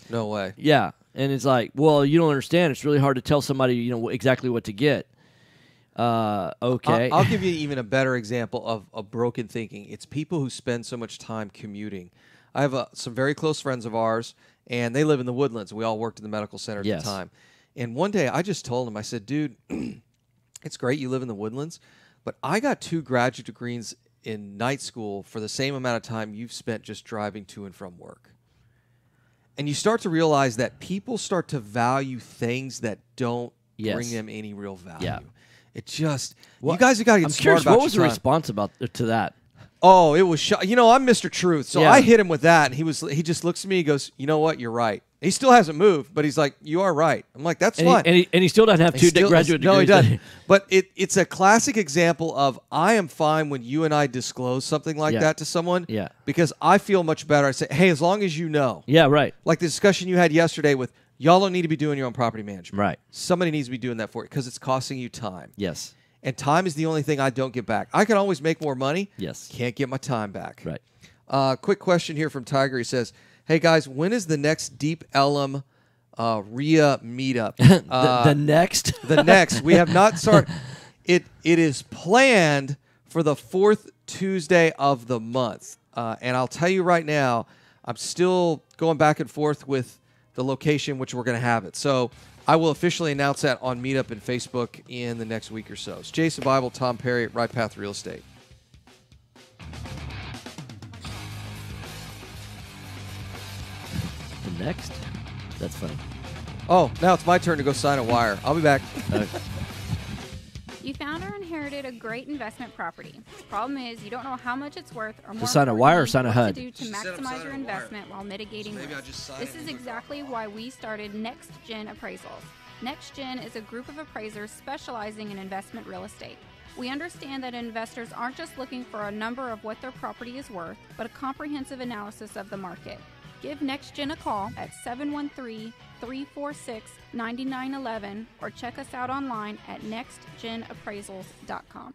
No way. Yeah. And it's like, well, you don't understand. It's really hard to tell somebody, exactly what to get. Okay. I'll give you even a better example of broken thinking. It's people who spend so much time commuting. I have some very close friends of ours, and they live in the Woodlands. We all worked in the medical center at the time. And one day I just told him, I said, dude, it's great you live in the Woodlands, but I got 2 graduate degrees in night school for the same amount of time you've spent just driving to and from work. And you start to realize that people start to value things that don't bring them any real value. Yeah. It just, you guys have got to get I'm smart curious, about what was the your time. response to that? Oh, it was, I'm Mr. Truth. So Yeah. I hit him with that, and he just looks at me, he goes, you know what, you're right. He still hasn't moved, but he's like, you are right. I'm like, that's fine. And he still doesn't have 2 graduate degrees. No, he doesn't. But it's a classic example of I am fine when you and I disclose something like that to someone. Yeah. Because I feel much better. I say, hey, as long as you know. Yeah, right. Like the discussion you had yesterday with, y'all don't need to be doing your own property management. Right. Somebody needs to be doing that for you because it's costing you time. Yes. And time is the only thing I don't get back. I can always make more money. Yes. Can't get my time back. Right. Quick question here from Tiger. He says, hey, guys, when is the next Deep Ellum RIA meetup? The next? The next. We have not started. It is planned for the 4th Tuesday of the month. And I'll tell you right now, I'm still going back and forth with the location which we're going to have it. So I will officially announce that on Meetup and Facebook in the next week or so. It's Jason Bible, Tom Perry at Right Path Real Estate. The next? That's funny. Oh, now it's my turn to go sign a wire. I'll be back. You found or inherited a great investment property. Problem is, you don't know how much it's worth or more To sign a wire or importantly, sign a what HUD? to do to She said I'm maximize signing your a investment while mitigating maybe I risk. just sign This it is and exactly why we started Next Gen Appraisals. Next Gen is a group of appraisers specializing in investment real estate. We understand that investors aren't just looking for a number of what their property is worth, but a comprehensive analysis of the market. Give NextGen a call at 713-346-9911 or check us out online at nextgenappraisals.com.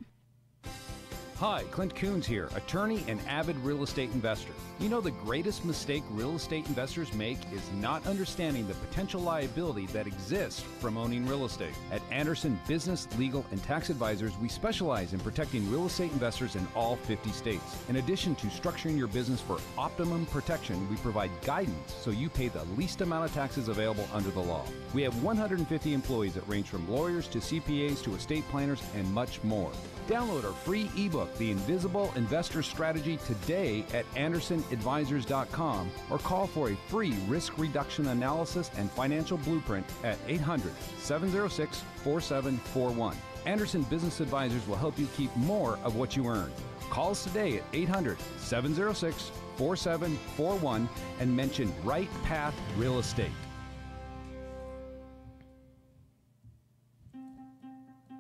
Hi, Clint Coons here, attorney and avid real estate investor. You know, the greatest mistake real estate investors make is not understanding the potential liability that exists from owning real estate. At Anderson Business, Legal, and Tax Advisors, we specialize in protecting real estate investors in all 50 states. In addition to structuring your business for optimum protection, we provide guidance so you pay the least amount of taxes available under the law. We have 150 employees that range from lawyers to CPAs to estate planners and much more. Download our free ebook, The Invisible Investor Strategy, today at AndersonAdvisors.com or call for a free risk reduction analysis and financial blueprint at 800-706-4741. Anderson Business Advisors will help you keep more of what you earn. Call us today at 800-706-4741 and mention Right Path Real Estate.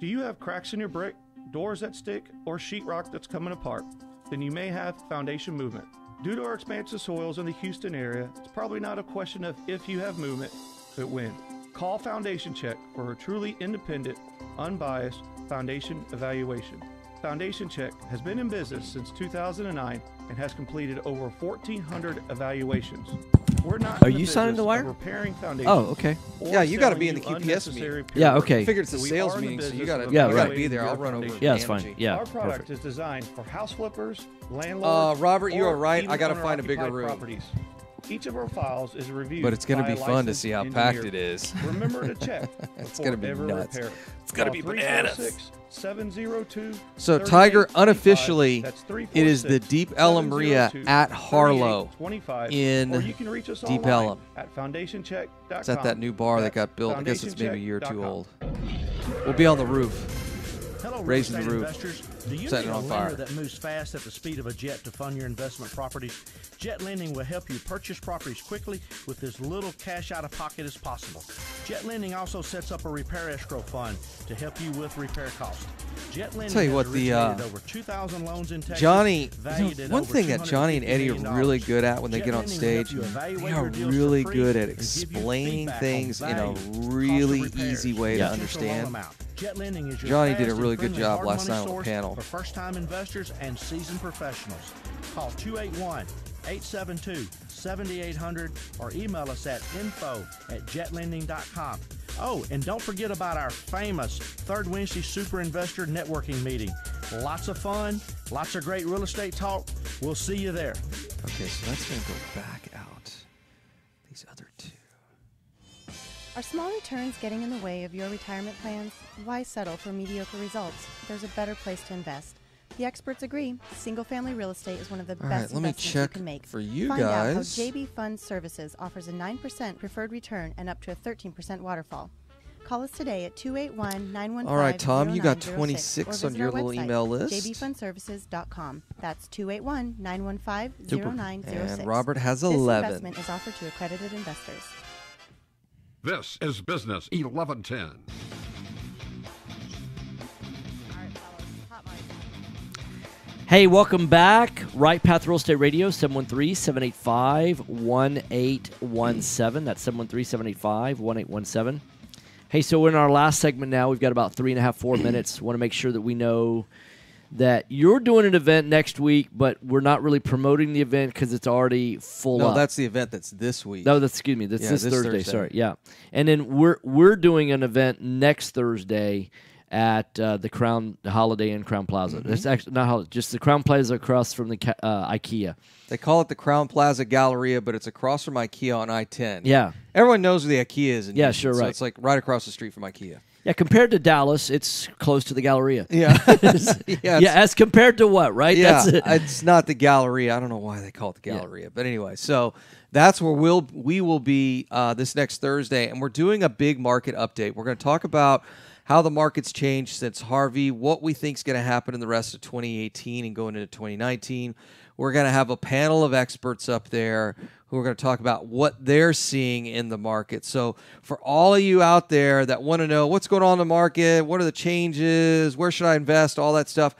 Do you have cracks in your brick, doors that stick, or sheetrock that's coming apart? Then you may have foundation movement. Due to our expansive soils in the Houston area, it's probably not a question of if you have movement, but when. Call Foundation Check for a truly independent, unbiased foundation evaluation. Foundation Check has been in business since 2009 and has completed over 1,400 evaluations. We're not Are in the you signing the business wire? of repairing foundations. Oh, okay. or Yeah, you got to selling be in the you QPS unnecessary meeting. Yeah, paperwork. okay. I figured it's a We sales are in the meeting, so you business gotta- of Yeah, you gotta right. be there. I'll your run over. foundation. Yeah, it's fine. Angie. Yeah, Our product perfect. is designed for house flippers, landlords, Robert, you or are right. I even gotta find a bigger owner-occupied room. properties. Each of our files is reviewed. But it's gonna by be a fun to licensed see how packed engineer. it is. Remember to check. It's before gonna be ever nuts. repair. It's gonna Call be bananas. 346-702. So, Tiger, 3825. unofficially, That's it is the Deep Ellum Maria at Harlow 3825. in Or you can reach us Deep online Ellum. at foundationcheck.com. It's at that new bar that That's got built. I guess it's maybe a year or two foundationcheck.com. old. We'll be on the roof. Hello, real Raising the estate roof. investors. Do you Setting need it a on lender fire. that moves fast at the speed of a jet to fund your investment properties? Jet Lending will help you purchase properties quickly with as little cash out of pocket as possible. Jet Lending also sets up a repair escrow fund to help you with repair costs. Jet Lending Tell you has what, originated over 2,000 loans in Texas, Johnny, valued at one over thing that Johnny and Eddie are $250 really good at when they Jet get on Lending will help stage, you they evaluate are your deals for really free good at and give you explaining feedback on things in a value, cost of really repairs, easy way to potential loan understand. amount. Jet Lending is your Johnny did a fast really and good friendly job hard last money night on the source panel. for first-time investors and seasoned professionals. Call 281-872-7800 or email us at info@jetlending.com. Oh, and don't forget about our famous Third Wednesday Super Investor Networking Meeting. Lots of fun, lots of great real estate talk. We'll see you there. Okay, so that's going to go back out. These other two. Are small returns getting in the way of your retirement plans? Why settle for mediocre results? There's a better place to invest. The experts agree. Single-family real estate is one of the All best right, let me investments check you can make. for you Find out how guys. JB Fund Services offers a 9% preferred return and up to a 13% waterfall. Call us today at 281-915-0906 All right, Tom, you got or 26 on visit your our little website, email list. jbfundservices.com. That's 281-915-0906. And Robert has This 11. investment is offered to accredited investors. This is Business 1110. Hey, welcome back. Right Path Real Estate Radio, 713-785-1817. That's 713-785-1817. Hey, so we're in our last segment now. We've got about 4 minutes. Want to make sure that we know that you're doing an event next week, but we're not really promoting the event because it's already full No, up. that's the event that's this week. No, excuse me. That's Yeah, this this Thursday. Thursday. Sorry, yeah. And then we're doing an event next Thursday at the Holiday Inn Crown Plaza. Mhm. That's actually not Holiday, just the Crown Plaza across from the IKEA. They call it the Crown Plaza Galleria, but it's across from IKEA on I-10. Yeah. Everyone knows where the IKEA is in Yeah, Houston, sure, so right. it's like right across the street from IKEA. Yeah, compared to Dallas, it's close to the Galleria. Yeah. yeah, as compared to what, right? Yeah, That's it's not the Galleria. I don't know why they call it the Galleria. But anyway, so that's where we will be this next Thursday, and we're doing a big market update. We're going to talk about how the market's changed since Harvey, what we think is going to happen in the rest of 2018 and going into 2019. We're going to have a panel of experts up there who are going to talk about what they're seeing in the market. So for all of you out there that want to know what's going on in the market, what are the changes, where should I invest, all that stuff,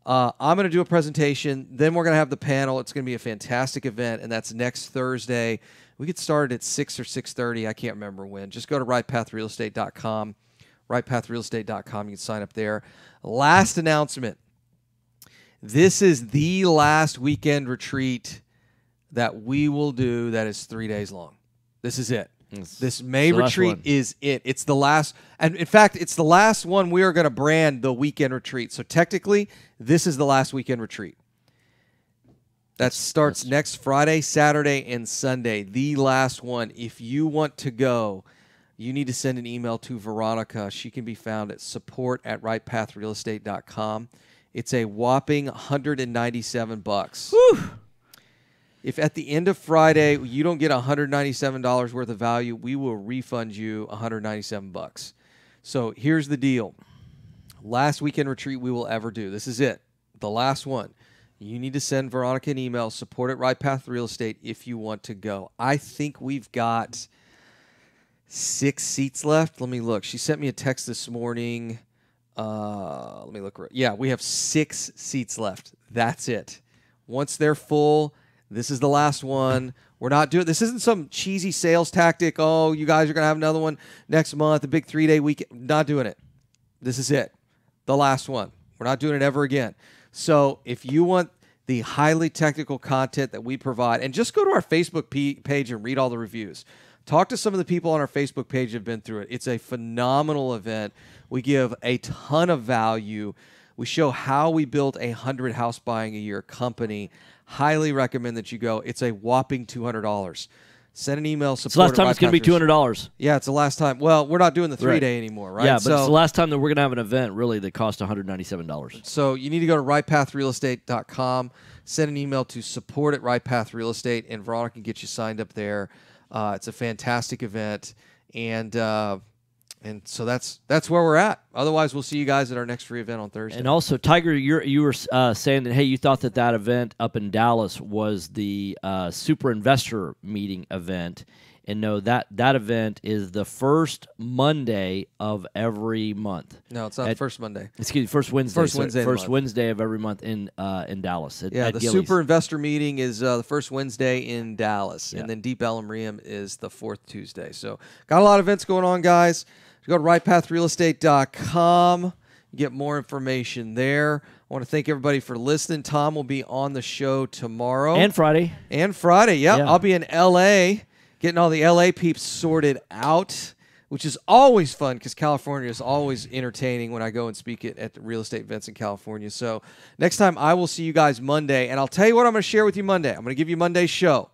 I'm going to do a presentation. Then we're going to have the panel. It's going to be a fantastic event, and that's next Thursday. We get started at 6 or 6:30. I can't remember when. Just go to rightpathrealestate.com. rightpathrealestate.com. You can sign up there. Last announcement. This is the last weekend retreat that we will do that is 3 days long. This is it. This May retreat is it. It's the last, and in fact, it's the last one we are going to brand the weekend retreat. So technically, this is the last weekend retreat. That starts next Friday, Saturday, and Sunday. The last one. If you want to go, you need to send an email to Veronica. She can be found at support@rightpathrealestate.com. It's a whopping $197. Whew. If at the end of Friday you don't get $197 worth of value, we will refund you $197. So here's the deal. Last weekend retreat we will ever do. This is it. The last one. You need to send Veronica an email, support at Right Path Real Estate, if you want to go. I think we've got 6 seats left. Let me look. She sent me a text this morning. Let me look. Yeah, we have 6 seats left. That's it. Once they're full, this is the last one. We're not doing, this isn't some cheesy sales tactic. Oh, you guys are going to have another one next month, a big 3-day weekend. Not doing it. This is it. The last one. We're not doing it ever again. So if you want the highly technical content that we provide, and just go to our Facebook page and read all the reviews. Talk to some of the people on our Facebook page who have been through it. It's a phenomenal event. We give a ton of value. We show how we built a 100 house buying a year company. Highly recommend that you go. It's a whopping $200. Send an email. It's the last time it's going to be $200. Yeah, it's the last time. Well, we're not doing the 3-day anymore, right? Yeah, but it's the last time that we're going to have an event, really, that costs $197. So you need to go to rightpathrealestate.com. Send an email to support at Right Path Real Estate, and Veronica can get you signed up there. It's a fantastic event, and so that's where we're at. Otherwise, we'll see you guys at our next free event on Thursday. And also, Tiger, you were saying that, hey, you thought that event up in Dallas was the Super Investor Meeting event. And no, that event is the first Monday of every month. No, it's not the first Monday. Excuse me, first Wednesday. First Wednesday of every month in Dallas. The Gillies. Super Investor Meeting is the first Wednesday in Dallas. And then Deep Ellum Riem is the 4th Tuesday. So got a lot of events going on, guys. Go to rightpathrealestate.com. You get more information there. I want to thank everybody for listening. Tom will be on the show tomorrow. And Friday. Yeah. I'll be in L.A., getting all the L.A. peeps sorted out, which is always fun because California is always entertaining when I go and speak at the real estate events in California. So next time I will see you guys Monday, and I'll tell you what I'm going to share with you Monday. I'm going to give you Monday's show,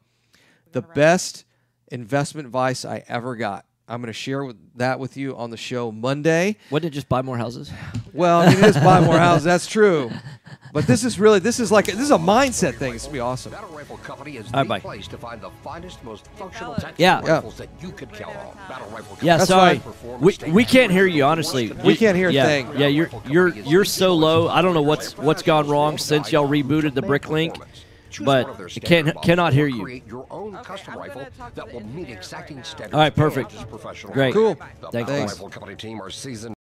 the best investment advice I ever got. I'm going to share that with you on the show Monday. Wouldn't it just buy more houses? Well, I mean, it is buy more houses. That's true. But this is a mindset thing. It's going to be awesome. Battle Rifle Company is the place to find the finest, most functional rifles that you can count on. Battle Rifle Company. Yeah, sorry. We can't hear you, honestly. We can't hear a thing. Yeah, you're so low. I don't know what's gone wrong since y'all rebooted the BrickLink. But cannot hear you. Create your own custom rifle that will meet exacting standards. All right, perfect. Professional. Great. Cool. The Thanks. Battle Rifle Company team are seasoned